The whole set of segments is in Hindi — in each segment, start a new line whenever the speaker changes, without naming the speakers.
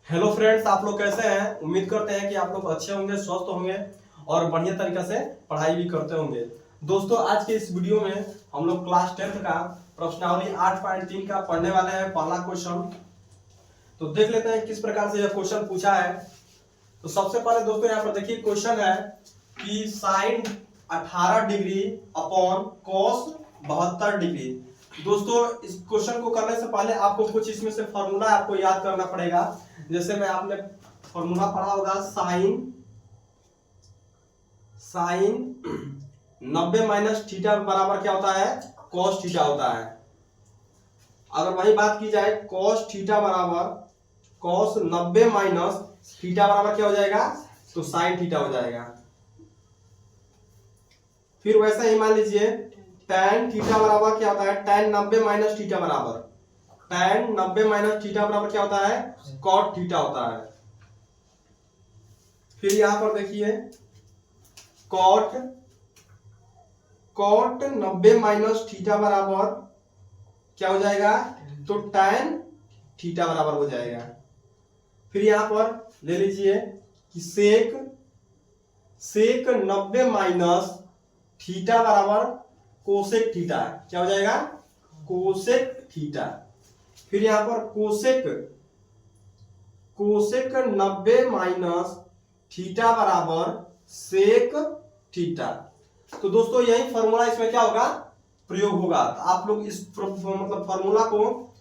हेलो फ्रेंड्स, आप लोग कैसे हैं। उम्मीद करते हैं कि आप लोग अच्छे होंगे, स्वस्थ होंगे और बढ़िया तरीके से पढ़ाई भी करते होंगे। दोस्तों, आज के इस वीडियो में हम लोग क्लास 10th का प्रश्नावली 8.3 का पढ़ने वाले हैं। पहला क्वेश्चन तो देख लेते हैं किस प्रकार से यह क्वेश्चन पूछा है। तो सबसे पहले दोस्तों यहाँ पर देखिए क्वेश्चन है कि sine 18 degree upon cos 72 degree. दोस्तों, इस क्वेश्चन को करने से पहले आपको कुछ इसमें से फॉर्मूला आपको याद करना पड़ेगा। जैसे मैं आपने फॉर्मूला पढ़ा होगा, साइन 90 माइनस थीटा बराबर क्या होता है, कॉस थीटा होता है। अगर वही बात की जाए कॉस थीटा बराबर कॉस 90 माइनस थीटा बराबर क्या हो जाएगा, तो साइन थीटा हो जाएगा। फिर वैसा ही मान लीजिए tan थीटा बराबर क्या होता है, tan 90 माइनस थीटा बराबर tan 90 माइनस थीटा बराबर क्या होता है, cot थीटा होता है। फिर यहां पर देखिए cot 90 माइनस थीटा बराबर क्या हो जाएगा, तो tan थीटा बराबर हो जाएगा। फिर यहां पर ले लीजिए कि सेक 90 माइनस थीटा बराबर कोसेक थीटा, क्या हो जाएगा, कोसेक थीटा। फिर यहां पर कोसेक 90 माइनस थीटा बराबर सेक थीटा। तो दोस्तों यही फॉर्मूला इसमें क्या होगा, प्रयोग होगा। तो आप लोग इस मतलब फॉर्मूला को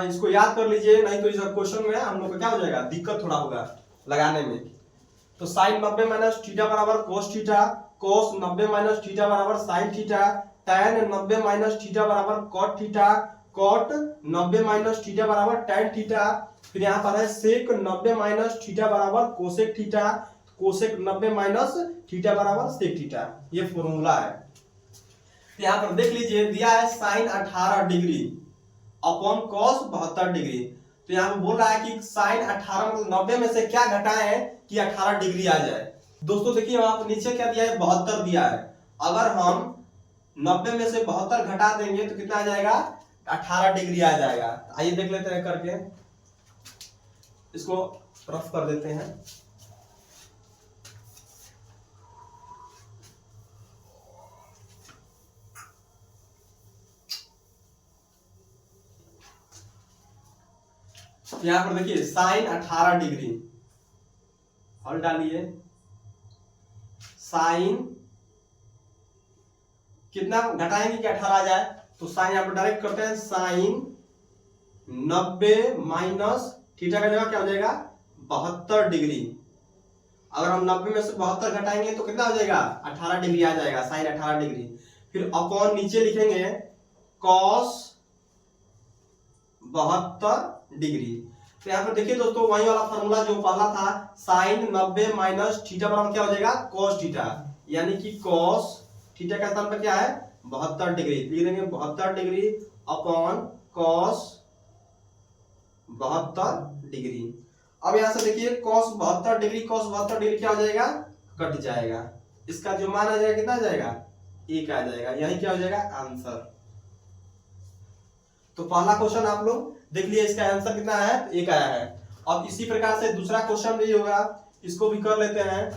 इसको याद कर लीजिए, नहीं तो इस क्वेश्चन में हम लोग को क्या हो जाएगा, दिक्कत थोड़ा होगा लगाने में। तो साइन 90 माइनस थीटा बराबर cos theta, cos 90 minus theta बराबर sine theta, tan 90 minus theta बराबर cot theta, cot 90 minus theta बराबर tan थीटा। फिर यहाँ पर है सेक 90 माइनस थीटा बराबर cosec theta, cosec 90 minus theta बराबर सेक थीटा। ये फॉर्मूला है। यहाँ पर देख लीजिए दिया है sine 18 degree upon cos 72 degree. तो यहाँ पर बोल रहा है कि साइन 18 मतलब 90 में से क्या घटाएं कि 18 डिग्री आ जाए। दोस्तों देखिए वहां पर नीचे क्या दिया है, 72 दिया है। अगर हम 90 में से 72 घटा देंगे तो कितना आ जाएगा, 18 डिग्री आ जाएगा। आइए देख लेते हैं करके, इसको रफ कर देते हैं। यहां पर देखिए साइन 18 डिग्री, हल डालिए। साइन कितना घटाएंगे कि 18 आ जाए, तो साइन यहां पर डायरेक्ट करते हैं। साइन 90 माइनस थीटा का जगह क्या हो जाएगा, 72 डिग्री। अगर हम 90 में से 72 घटाएंगे तो कितना हो जाएगा, 18 डिग्री आ जाएगा, साइन 18 डिग्री। फिर अपॉन नीचे लिखेंगे कॉस 72 डिग्री। तो यहाँ पर देखिए दोस्तों वही वाला फॉर्मूला जो पहला था, साइन 90 माइनस थीटा बराबर क्या हो जाएगा, कॉस थीटा, यानी कि कॉस थीटा का स्थान पर क्या है, 72 डिग्री। लिख देंगे 72 डिग्री अपॉन कॉस 72 डिग्री। अब यहां से देखिए कॉस 72 डिग्री कॉस 72 डिग्री क्या हो जाएगा, कट जाएगा। इसका जो मान आ जाएगा कितना आ जाएगा, 1 आ जाएगा। यही क्या हो जाएगा, आंसर। तो पहला क्वेश्चन आप लोग देख लिए, इसका आंसर कितना है, 1 आया है। अब इसी प्रकार से दूसरा क्वेश्चन भी होगा, इसको भी कर लेते हैं।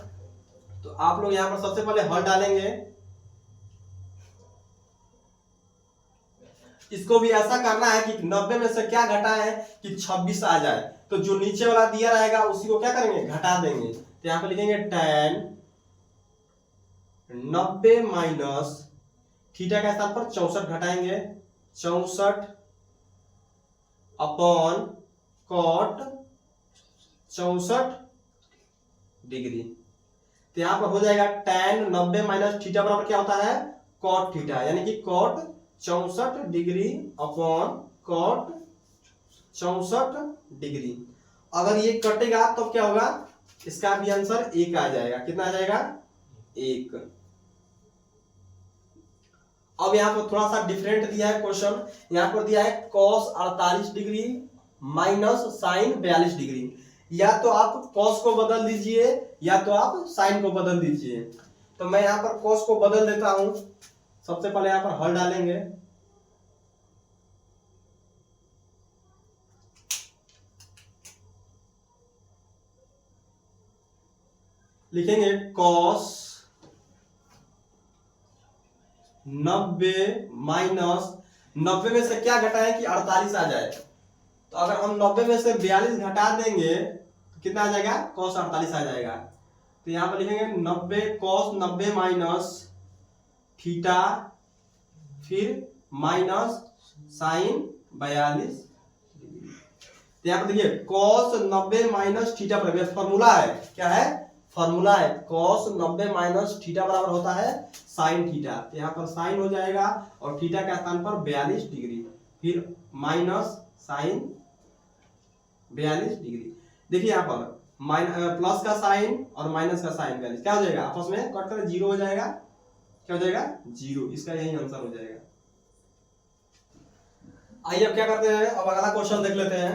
तो आप लोग यहां पर सबसे पहले हल डालेंगे। इसको भी ऐसा करना है कि 90 में से क्या घटाएं कि 26 आ जाए। तो जो नीचे वाला दिया रहेगा उसी को क्या करेंगे, घटा देंगे। तो यहां पर लिखेंगे tan 90 माइनस थीटा का स्थान पर 64 घटाएंगे, 64 अपॉन कॉट 64 डिग्री। तो यहां पर हो जाएगा tan 90 माइनस थीटा बराबर क्या होता है, कॉट थीटा, यानी कि cot 64 degree upon cot 64 degree. अगर ये कटेगा तो क्या होगा, इसका भी आंसर 1 आ जाएगा। कितना आ जाएगा, 1। अब यहाँ पर थोड़ा सा डिफरेंट दिया है क्वेश्चन। यहाँ पर दिया है cos 48 degree minus sine 42 degree. या तो आप कॉस को बदल दीजिए या तो आप साइन को बदल दीजिए। तो मैं यहाँ पर कॉस को बदल देता हूं। सबसे पहले यहाँ पर हल डालेंगे। लिखेंगे कॉस 90 माइनस 90 में से क्या घटाएं कि 48 आ जाए। तो अगर हम 90 में से 42 घटा देंगे तो कितना आ जाएगा, कॉस 48 आ जाएगा। तो यहाँ पर लिखेंगे 90 कॉस 90 माइनस थीटा फिर माइनस साइन 42। तो यहाँ पर देखिए कॉस 90 माइनस थीटा बराबर फॉर्मूला है, क्या है, फॉर्मूला है कॉस 90 माइनस थीटा बराबर होता है साइन थीटा। तो यहाँ पर साइन हो जाएगा और थीटा के स्थान पर 42 डिग्री फिर माइनस साइन 42 डिग्री। देखिए यहाँ पर प्लस का साइन और माइनस का साइन 42 क्या हो जाएगा, आपस में कट कर 0 हो जाएगा, क्या हो जाएगा 0। इसका यही आंसर हो जाएगा। आइए अब क्या करते हैं, अब अगला क्वेश्चन देख लेते हैं।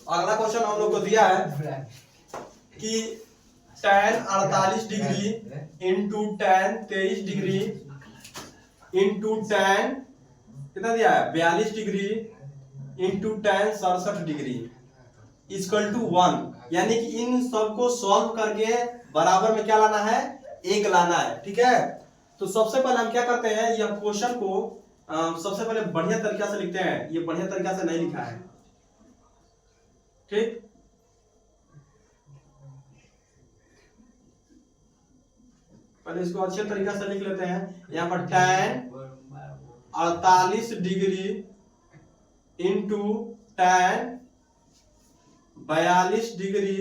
अगला क्वेश्चन हम लोग को दिया है कि tan 48 degree into tan 23 degree into tan कितना दिया है 42 degree into tan 67 degree equal to 1। यानी कि इन सबको सॉल्व करके बराबर में क्या लाना है, 1 लाना है। ठीक है, तो सबसे पहले हम क्या करते हैं, यह क्वेश्चन को सबसे पहले बढ़िया तरीका से लिखते हैं। ये बढ़िया तरीका से नहीं लिखा है, ठीक। पहले इसको अच्छे तरीका से लिख लेते हैं। यहाँ पर tan 48 degree into tan 42 degree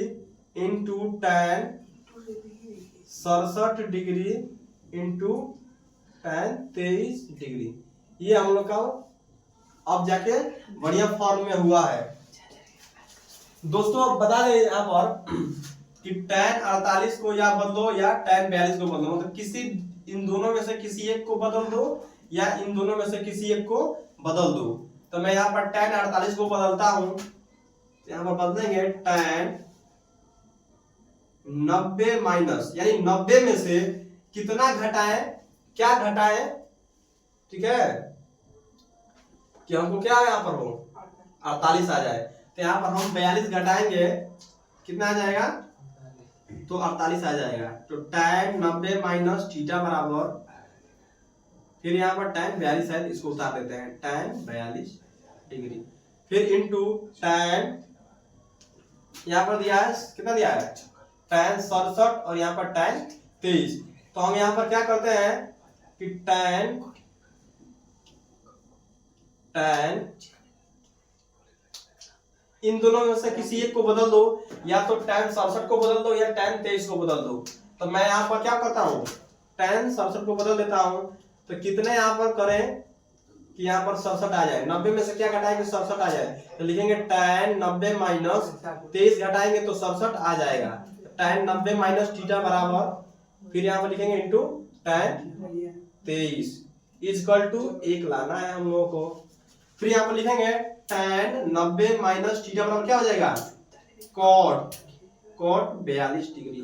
into tan 67 degree into tan 23 degree. ये हम लोग का अब जाके बढ़िया फॉर्म में हुआ है। दोस्तों अब बता दें यहाँ पर कि tan 48 को या बदलो या tan 42 को बदलो, मतलब किसी इन दोनों में से किसी एक को बदल दो या इन दोनों में से किसी एक को बदल दो। तो मैं यहाँ पर tan 48 को बदलता हूं, यहाँ पर बदलेंगे tan 90 माइनस, यानी 90 में से कितना घटाएं, क्या घटाएं, ठीक है, कि हमको क्या यहाँ पर हो 48 आ जाए। तो यहाँ पर हम 42 घटाएंगे, कितना आ जाएगा, तो 48 आ जाएगा। तो tan 90 माइनस थीटा बराबर, फिर यहाँ पर tan 42 है, इसको उतार देते हैं, tan 42 डिग्री फिर इंटू tan यहाँ पर दिया है, कितना दिया है tan 67 और यहाँ पर tan 23। तो हम यहाँ पर क्या करते हैं कि tan इन दोनों में से किसी एक को बदल दो, या तो tan 67 को बदल दो या tan 23 को बदल दो। तो मैं यहाँ पर क्या करता हूँ, tan 67 को बदल देता हूँ। तो कितने यहाँ पर करें कि यहाँ पर 67 आ जाए, 90 में से क्या घटाएंगे 67 आ जाए। तो लिखेंगे tan 90 माइनस 23 घटाएंगे तो 67 आ जाएगा। tan 90 माइनस थीटा बराबर, फिर यहाँ पर लिखेंगे इंटू tan 23 इक्वल टू 1 लाना है हम लोगों को। फिर यहाँ पर लिखेंगे tan 90 माइनस थीटा बराबर क्या हो जाएगा, cot 42 डिग्री,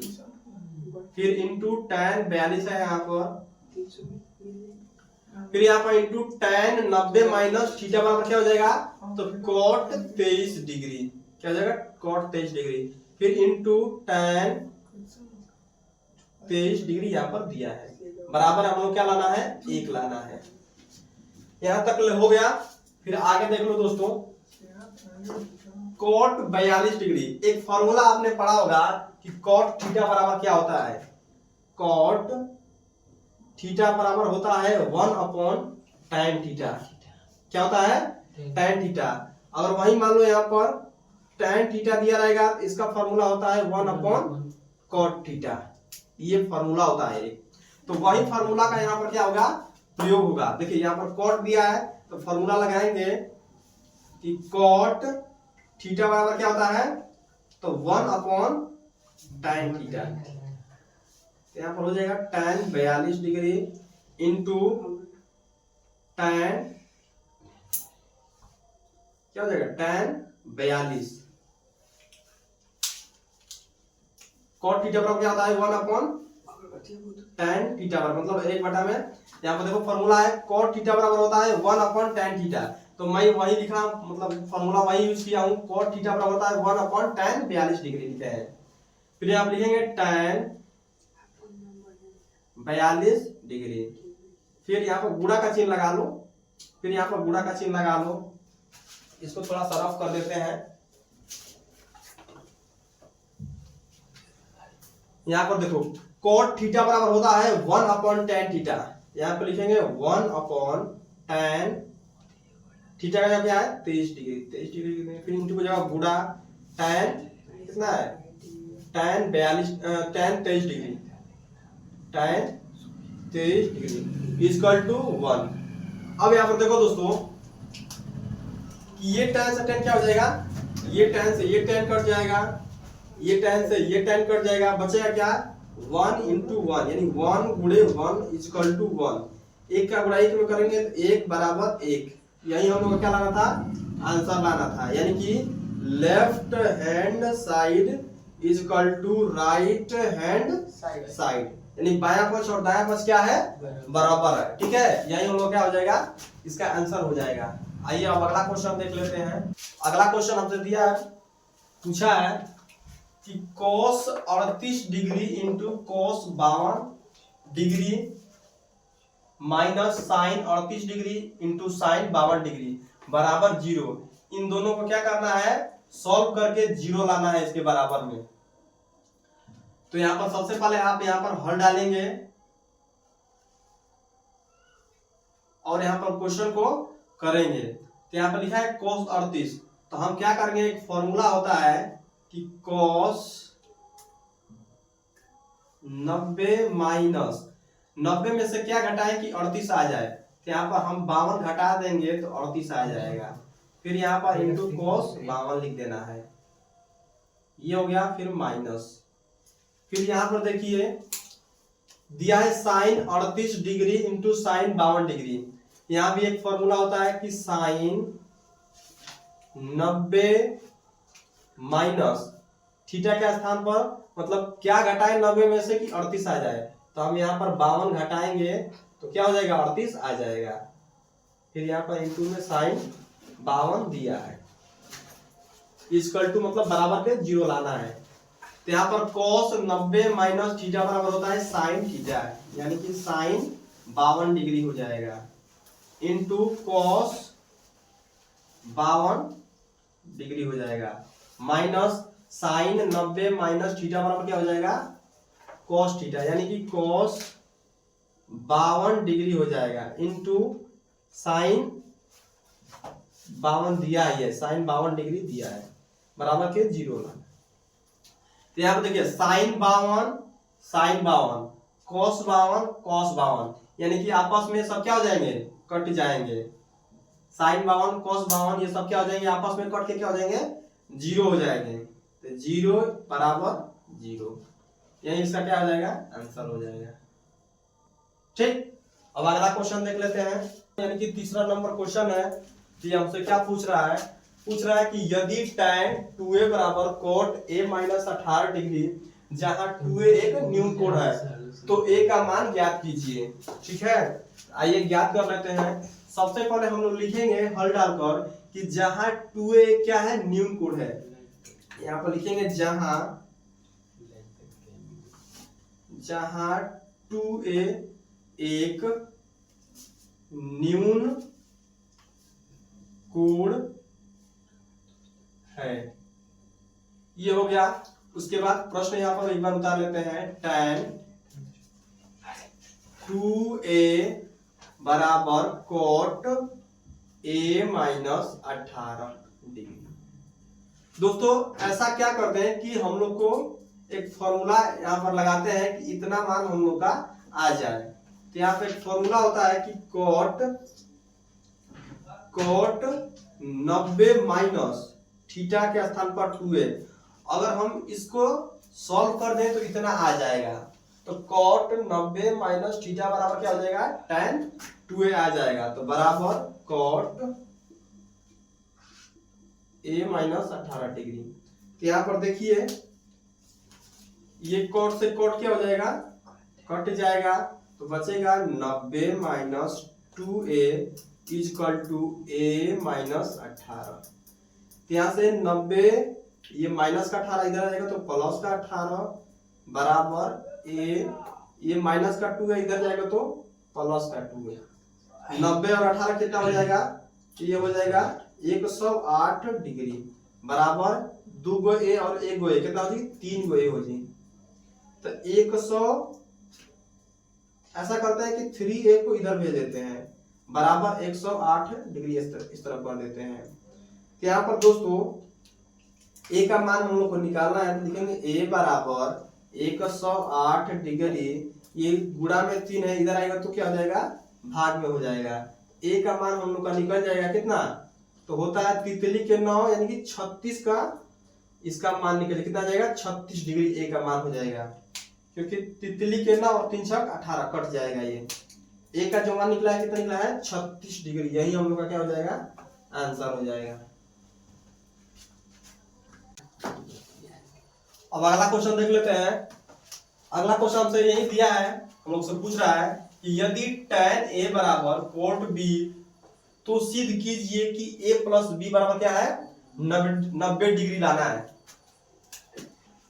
फिर इंटू tan 42 है यहाँ पर, फिर यहाँ पर इंटू tan 90 माइनस थीटा बराबर क्या हो जाएगा, तो cot 23 डिग्री, क्या हो जाएगा cot 23 डिग्री, फिर इंटू tan 23 डिग्री यहाँ पर दिया है। बराबर हम लोग क्या लाना है, 1 लाना है। यहाँ तक हो गया। फिर आगे देख लो दोस्तों, cot 42 डिग्री, एक फॉर्मूला आपने पढ़ा होगा कि cot थीटा बराबर क्या होता है, cot थीटा बराबर होता है 1 अपॉन tan थीटा। क्या होता है, tan थीटा। अगर वही मान लो यहाँ पर tan थीटा दिया रहेगा, इसका फॉर्मूला होता है 1 अपॉन cot थीटा। ये फॉर्मूला होता है। तो वही फॉर्मूला का यहाँ पर क्या होगा, प्रयोग होगा। देखिए यहाँ पर cot दिया है तो फॉर्मूला लगाएंगे कि cot थीटा बराबर क्या होता है, तो 1 अपॉन tan थीटा। यहाँ पर हो जाएगा tan 42 डिग्री इंटू tan क्या हो जाएगा tan 42। cot थीटा बराबर क्या होता है 1 अपॉन tan थीटा बराबर, मतलब 1 में यहाँ पर देखो फॉर्मूला है cot थीटा बराबर होता है 1 अपॉन tan थीटा। तो मैं वही लिखा, मतलब फॉर्मूला वही यूज किया हूँ, cot थीटा बराबर होता है 1 अपॉन tan 42 डिग्री लिखा है। फिर आप लिखेंगे tan 42 डिग्री। फिर यहाँ पर गुणा का चिन्ह लगा लो, फिर यहाँ पर गुणा का चिन्ह लगा लो। इसको थोड़ा सा रफ कर देते हैं। यहाँ पर देखो cot थीटा बराबर होता है 1/tan थीटा। यहाँ पे लिखेंगे 1/tan थीटा का क्या है 23 डिग्री, 23 डिग्री। फिर इनटू की जगह गुणा tan कितना है tan 23 degree, tan 23 degree equal to 1। अब यहाँ पर देखो दोस्तों कि ये tan से tan क्या हो जाएगा, ये tan से ये tan कट जाएगा, ये tan से ये tan कट जाएगा, बचेगा क्या 1 into 1 यानी 1 गुणे 1 इक्वल टू 1। एक का गुणा एक में करेंगे तो 1 बराबर 1। यही हम लोग को क्या लाना था, आंसर लाना था। यानी कि left hand side equal to right hand side, यानी बायां पक्ष और दायां पक्ष क्या है बराबर है। ठीक है, यही हम लोग क्या हो जाएगा, इसका आंसर हो जाएगा। आइए अब अगला क्वेश्चन देख लेते हैं। अगला क्वेश्चन हमसे दिया है, पूछा है कि cos 38 degree into cos 52 degree minus sine 38 degree into sine 52 degree बराबर 0। इन दोनों को क्या करना है, सॉल्व करके 0 लाना है इसके बराबर में। तो यहां पर सबसे पहले आप यहां पर हल डालेंगे और यहां पर क्वेश्चन को करेंगे। तो यहां पर लिखा है cos 38, तो हम क्या करेंगे, एक फॉर्मूला होता है कि cos 90 माइनस 90 में से क्या घटाएं कि 38 आ जाए। तो यहाँ पर हम 52 घटा देंगे तो 38 आ जाएगा। फिर यहाँ पर इंटू cos 52 लिख देना है, ये हो गया। फिर माइनस, फिर यहाँ पर देखिए दिया है sine 38 degree into sine 52 degree. यहाँ भी एक फॉर्मूला होता है कि साइन 90 माइनस थीटा के स्थान पर मतलब क्या घटाए 90 में से कि 38 आ जाए। तो हम यहाँ पर 52 घटाएंगे तो क्या हो जाएगा 38 आ जाएगा। फिर यहाँ पर इंटू में साइन 52 दिया है, इक्वल टू मतलब बराबर के 0 लाना है। तो यहाँ पर cos 90 माइनस थीटा बराबर होता है साइन थीटा, यानी कि साइन 52 डिग्री हो जाएगा इंटू cos 52 डिग्री हो जाएगा माइनस साइन 90 माइनस थीटा बराबर क्या हो जाएगा cos थीटा, यानी कि cos 52 डिग्री हो जाएगा इंटू साइन 52 दिया है, साइन 52 डिग्री दिया है बराबर के 0 लाना। तो यहाँ पे देखिए साइन 52 cos 52 यानी कि आपस में सब क्या हो जाएंगे कट जाएंगे। साइन 52 cos 52 ये सब क्या हो जाएंगे आपस में कट के क्या हो जाएंगे 0 हो जाएंगे। तो 0 बराबर 0, यही इसका क्या हो जाएगा आंसर हो जाएगा। ठीक, अब अगला क्वेश्चन देख लेते हैं। यानी कि तीसरा नंबर क्वेश्चन है कि हमसे क्या पूछ रहा है, पूछ रहा है कि यदि tan 2a बराबर cot a माइनस 18 डिग्री जहां 2a एक न्यून कोण है तो a का मान ज्ञात कीजिए। ठीक है, आइए ज्ञात कर लेते हैं। सबसे पहले हम लोग लिखेंगे हल डालकर कि जहां 2a क्या है न्यून कोण है। यहाँ पर लिखेंगे जहां 2a एक न्यून कोण है, ये हो गया। उसके बाद प्रश्न यहाँ पर एक बार उतार लेते हैं, tan 2a बराबर cot a माइनस 18 डिग्री। दोस्तों ऐसा क्या करते हैं कि हम लोग को एक फॉर्मूला यहाँ पर लगाते हैं कि इतना मान हम लोग का आ जाए। तो यहाँ पे एक फॉर्मूला होता है कि cot 90 माइनस थीटा के स्थान पर 2a, अगर हम इसको सॉल्व कर दें तो इतना आ जाएगा। तो cot 90 माइनस थीटा बराबर क्या हो जाएगा tan 2a आ जाएगा। तो बराबर cot a माइनस 18 डिग्री। तो यहाँ पर देखिए ये cot से cot क्या हो जाएगा कट जाएगा, तो बचेगा 90 minus 2a equal to a minus 18। यहाँ से 90 ये माइनस का 18 इधर आ जाएगा तो प्लस का 18 बराबर a ये माइनस का 2 है, इधर जाएगा तो प्लस का 2 है। 90 और 18 कितना हो जाएगा, ये हो जाएगा 108 डिग्री बराबर 2 गो ए और 1 गो ए, कितना हो जाएगी 3 गो ए हो जाएगी। तो 100 ऐसा करते हैं कि 3a को इधर भेज देते हैं बराबर 108 डिग्री इस तरफ कर देते हैं। तो यहाँ पर दोस्तों a का मान हम लोग को निकालना है, तो लिखेंगे a बराबर 108 डिग्री, ये गुणा में 3 है, इधर आएगा तो क्या हो जाएगा भाग में हो जाएगा। a का मान हम लोग का निकल जाएगा कितना, तो होता है तितली के 9 यानी कि 36 का इसका मान निकल कितना जाएगा 36 डिग्री a का मान हो जाएगा, क्योंकि तितली के 9 और 3 छक 18 कट जाएगा। ये a का जो मान निकला है कितना निकला है 36 डिग्री, यही हम लोग का क्या हो जाएगा आंसर हो जाएगा। अब अगला क्वेश्चन देख लेते हैं। अगला क्वेश्चन हमसे यही दिया है, हम लोग से पूछ रहा है कि यदि tan a बराबर cot b तो सिद्ध कीजिए कि a प्लस b बराबर क्या है 90 डिग्री लाना है।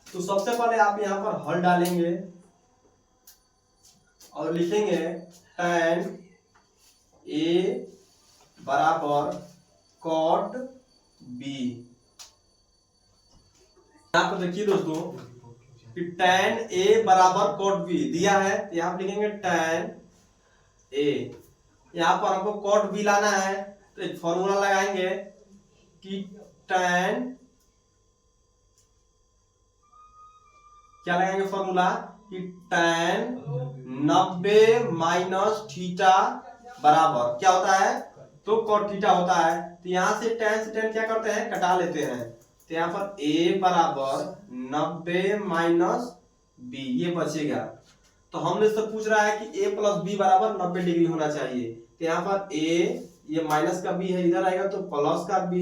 तो सबसे पहले आप यहाँ पर हल डालेंगे और लिखेंगे tan a बराबर cot b। यहाँ पर देखिए दोस्तों कि tan a बराबर cot b दिया है, तो यहाँ पर लिखेंगे tan a, यहाँ पर हमको cot b लाना है, तो एक फॉर्मूला लगाएंगे कि tan क्या लगाएंगे फॉर्मूला कि tan 90 माइनस थीटा बराबर क्या होता है, तो cot थीटा होता है। तो यहाँ से tan क्या करते हैं कटा लेते हैं, तो यहाँ पर a बराबर 90 माइनस b ये बचेगा। तो हमने इससे पूछ रहा है कि a प्लस b बराबर 90 डिग्री होना चाहिए, तो यहाँ पर a ये माइनस का b है, इधर आएगा तो प्लस का b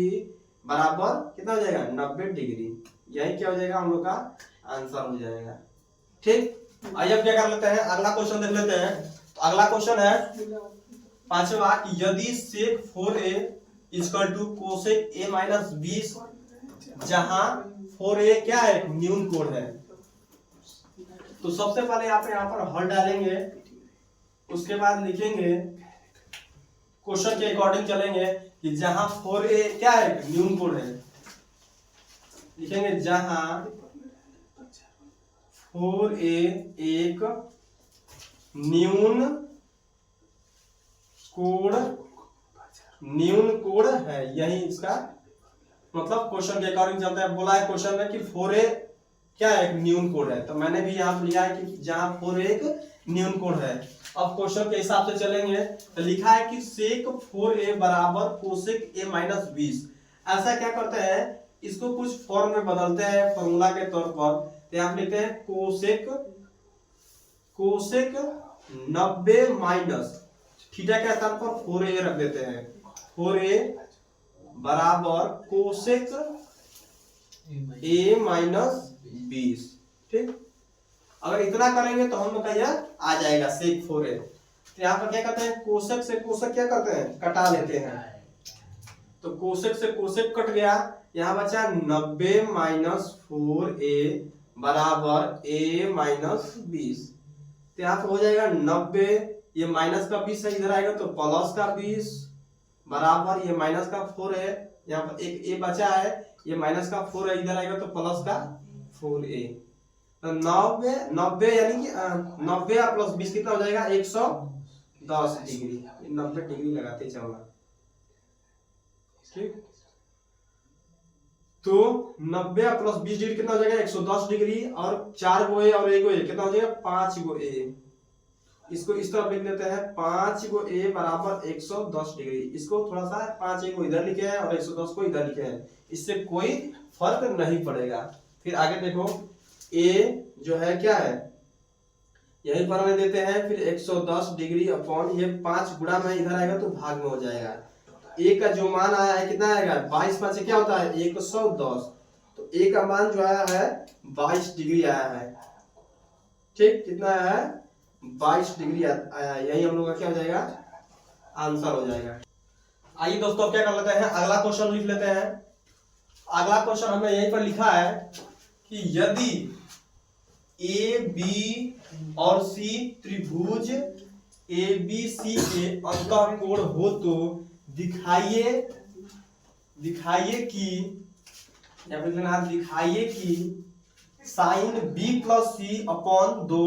बराबर कितना हो जाएगा 90 डिग्री, यही क्या हो जाएगा हम लोग का आंसर हो जाएगा। ठीक, आइए अब क्या कर लेते हैं अगला क्वेश्चन देख लेते हैं। तो अगला क्वेश्चन है पांचवा कि यदि sec 4a equal to cosec a minus 20, जहां 4a क्या है न्यून कोण है। तो सबसे पहले आप यहाँ पर हल डालेंगे, उसके बाद लिखेंगे क्वेश्चन के अकॉर्डिंग चलेंगे कि जहां 4a क्या है न्यून कोण है, लिखेंगे जहां 4a एक न्यून कोण है, यही इसका मतलब क्वेश्चन के अकॉर्डिंग चलता है। बोला है क्वेश्चन में कि 4a क्या है एक न्यून कोण है, तो मैंने भी यहाँ पे लिया है कि जहां 4a एक न्यून कोण है। अब क्वेश्चन के हिसाब से चलेंगे, तो लिखा है कि sec 4a बराबर cosec a माइनस 20। ऐसा क्या करते हैं इसको कुछ फॉर्म में बदलते हैं फॉर्मूला के तौर पर, तो यहाँ लिखते हैं कोसेक 90 माइनस थीटा के स्थान पर 4a रख देते हैं, 4a बराबर कोसेक a माइनस 20। ठीक, अगर इतना करेंगे तो हम लोग का यह आ जाएगा sec 4a। तो यहाँ पर क्या करते हैं कोसेक से कोसेक क्या करते हैं कटा लेते हैं, तो कोसेक से कोसेक कट गया, यहाँ बचा 90 माइनस 4a बराबर a माइनस 20। तो यहाँ पर हो जाएगा 90, ये माइनस का 20 है, इधर आएगा तो प्लस का 20 बराबर ये माइनस का 4 है, यहाँ पर एक a बचा है, ये माइनस का 4 है, इधर आएगा तो प्लस का 4a। तो 90 यानी कि 90 प्लस 20 कितना हो जाएगा 110 डिग्री, 90 डिग्री लगाते चलना। ठीक, तो 90 प्लस 20 डिग्री कितना हो जाएगा 110 डिग्री, और 4 गो ए और 1 गो ए कितना हो जाएगा 5 गो ए। इसको इस तरफ लिख लेते हैं 5 गो ए बराबर 110 डिग्री। इसको थोड़ा सा 5 को इधर लिखे हैं और 110 को इधर लिखे हैं, इससे कोई फर्क नहीं पड़ेगा। फिर आगे देखो ए जो है क्या है यही पर हमें देते हैं, फिर 110 डिग्री अपॉन ये 5 गुणा में इधर आएगा तो भाग में हो जाएगा। ए का जो मान आया है कितना आएगा 22 5 से क्या होता है 110, तो ए का मान जो आया है 22 डिग्री आया है। ठीक, कितना आया है 22 डिग्री आया है, यही हम लोग का क्या हो जाएगा आंसर हो जाएगा। आइए दोस्तों क्या कर लेते हैं अगला क्वेश्चन लिख लेते हैं। अगला क्वेश्चन हमने यहीं पर लिखा है कि यदि ए बी और सी त्रिभुज ए बी सी के अंतःकोण हो तो दिखाइए कि साइन बी प्लस सी अपॉन 2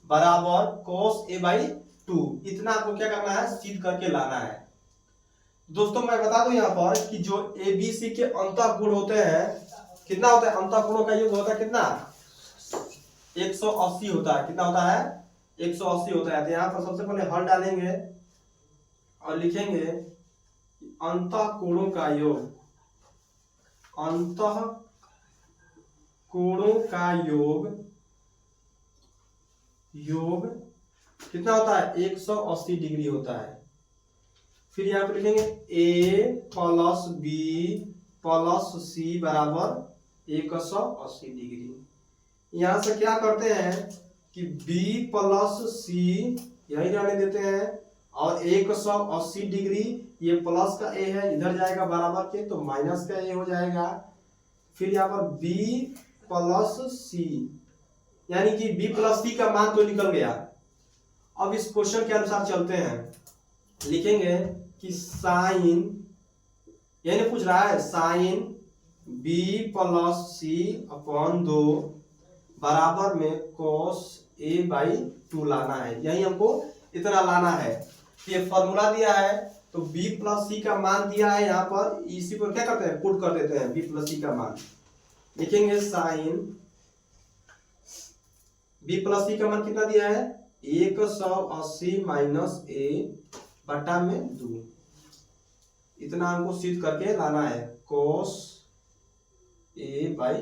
बराबर cos a बाई 2। इतना आपको क्या करना है, सिद्ध करके लाना है। दोस्तों मैं बता दूं यहाँ पर कि जो ए बी सी के अंतःकोण होते हैं, कितना होता है, अंतःकोणों का योग होता है कितना, 180 होता है। कितना होता है, 180 होता है। तो यहाँ पर सबसे पहले हल डालेंगे और लिखेंगे अंतःकोणों का योग, अंतःकोणों का योग कितना होता है, 180 डिग्री होता है। फिर यहाँ पे लिखेंगे a प्लस बी प्लस सी बराबर 180 डिग्री। यहाँ से क्या करते हैं कि b प्लस सी यही जाने देते हैं और 180 डिग्री, ये प्लस का a है, इधर जाएगा बराबर के तो माइनस का a हो जाएगा। फिर यहाँ पर b प्लस सी यानी कि b प्लस सी का मान तो निकल गया। अब इस क्वेश्चन के अनुसार चलते हैं, लिखेंगे कि साइन, यानी पूछ रहा है साइन b प्लस सी अपॉन 2 बराबर में cos a बाई 2 लाना है। यही हमको इतना लाना है। ये फॉर्मूला दिया है तो b प्लस सी का मान दिया है, यहाँ पर इसी पर क्या करते हैं, पुट कर देते हैं b प्लस सी का मान। लिखेंगे साइन b प्लस सी का मान कितना दिया है, 180 माइनस a बटा में 2। इतना हमको सिद्ध करके लाना है cos a बाई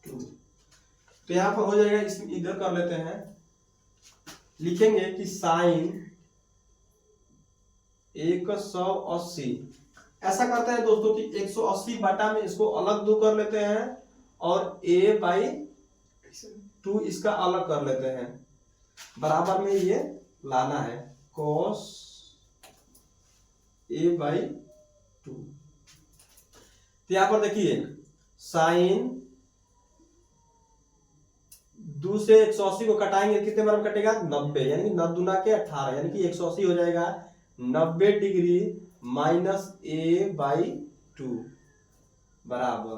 2। तो यहाँ पर हो जाएगा, इसमें इधर कर लेते हैं, लिखेंगे कि साइन 180, ऐसा करते हैं दोस्तों कि 180 बटा में इसको अलग 2 कर लेते हैं और a बाई 2 इसका अलग कर लेते हैं, बराबर में ये लाना है cos a बाई 2। तो यहां पर देखिए साइन 2 से 180 को कटाएंगे, कितने बार में कटेगा, 90, यानी कि 9 दूना के 18, यानी कि 180 हो जाएगा 90 डिग्री माइनस a बाई 2 बराबर,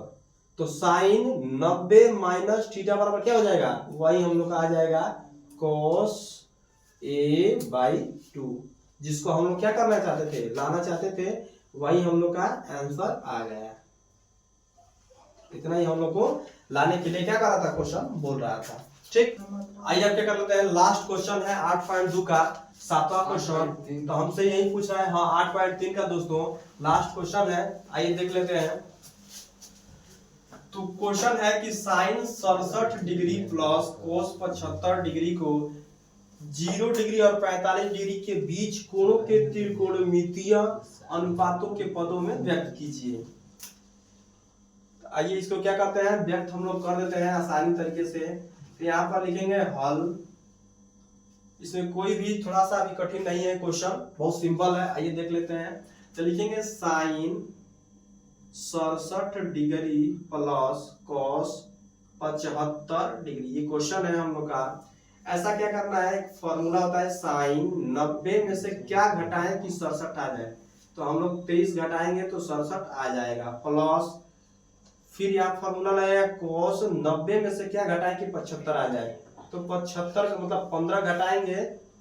तो साइन 90 माइनस थीटा बराबर क्या हो जाएगा, वही हम लोग का आ जाएगा cos a बाई 2, जिसको हम लोग क्या करना चाहते थे, लाना चाहते थे, वही हम लोग का आंसर आ गया। इतना ही हम लोग को लाने के लिए क्या कर रहा था, क्वेश्चन बोल रहा था। ठीक, आइए अब क्या कर लेते हैं, लास्ट क्वेश्चन है 8.2 का 7वां क्वेश्चन। तो हमसे यही पूछ रहा है, हाँ 8.3 का दोस्तों लास्ट क्वेश्चन है, आइए देख लेते हैं। तो क्वेश्चन है कि sine 67 degree plus cos 75 degree को 0 डिग्री और 45 डिग्री के बीच कोणों के त्रिकोणमितीय अनुपातों के पदों में व्यक्त कीजिए। आइए इसको क्या करते हैं, व्यक्त हम लोग कर देते हैं आसानी तरीके से। तो यहाँ पर लिखेंगे हल, इसमें कोई भी थोड़ा सा भी कठिन नहीं है, क्वेश्चन बहुत सिंपल है। आइए देख लेते हैं। तो लिखेंगे sine 67 degree plus cos 75 degree, ये क्वेश्चन है हम लोग का। ऐसा क्या करना है, एक फॉर्मूला होता है साइन 90 में से क्या घटाएं कि 67 आ जाए, तो हम लोग 23 घटाएंगे तो 67 आ जाएगा, प्लस फिर यहाँ फॉर्मूला लगेगा कोस 90 में से क्या घटाएं कि 75 आ जाए, तो 75 का मतलब 15 घटाएंगे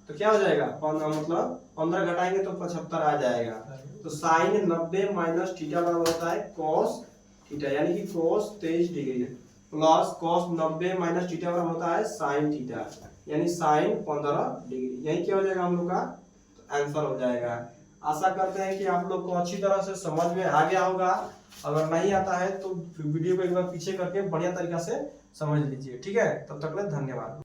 तो क्या हो जाएगा, मतलब 15 घटाएंगे तो 75 आ जाएगा। तो साइन 90 माइनस थीटा बराबर होता है कोस थीटा, यानी कि कोस 23 डिग्री प्लस कोस 90 माइनस थीटा बराबर होता है साइन थीटा, यानी साइन 15 डिग्री। यही क्या हो जाएगा हम लोग का आंसर हो जाएगा। आशा करते हैं कि आप लोग को अच्छी तरह से समझ में आ गया होगा। अगर नहीं आता है तो वीडियो को एक बार पीछे करके बढ़िया तरीका से समझ लीजिए। ठीक है, तब तक के लिए धन्यवाद।